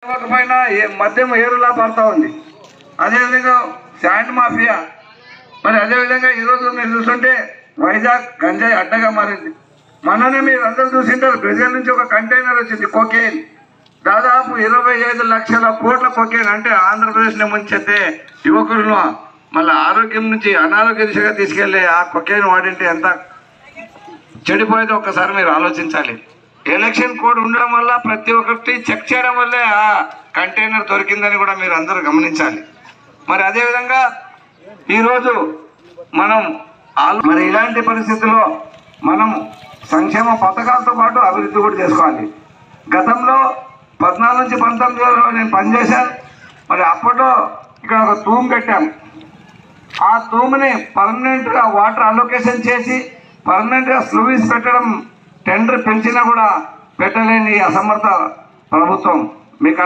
పైన మద్యం ఏరులా పడతా ఉంది. అదేవిధంగా శాండ్ మాఫియా, మరి అదేవిధంగా ఈరోజు మీరు చూస్తుంటే వైజాగ్ గంజాయి అడ్డగా మారింది. మననే మీరు అందరూ చూసింటారు, బ్రెజిల్ నుంచి ఒక కంటైనర్ వచ్చింది కొకేన్, దాదాపు 25 లక్షల కోట్ల కొకేన్. అంటే ఆంధ్రప్రదేశ్ని ముంచెత్తే యువకులను మళ్ళీ ఆరోగ్యం నుంచి అనారోగ్య దిశగా తీసుకెళ్లే ఆ కొకేన్ వాడింటే ఎంత చెడిపోయేదో ఒక్కసారి మీరు ఆలోచించాలి. ఎలక్షన్ కోడ్ ఉండడం వల్ల ప్రతి ఒక్కటి చెక్ చేయడం వల్లే ఆ కంటైనర్ దొరికిందని కూడా మీరు అందరూ గమనించాలి. మరి అదేవిధంగా ఈరోజు మనం మరి ఇలాంటి పరిస్థితుల్లో మనం సంక్షేమ పథకాలతో పాటు అభివృద్ధి కూడా చేసుకోవాలి. గతంలో 14 నుంచి 19లో నేను పనిచేశాను. మరి అప్పట్లో ఇక్కడ ఒక తూము కట్టాం. ఆ తూముని పర్మనెంట్గా వాటర్ అలొకేషన్ చేసి పర్మనెంట్గా స్లూయిస్ పెట్టడం టెండర్ పెంచినా కూడా పెట్టలేని అసమర్థ ప్రభుత్వం మీకు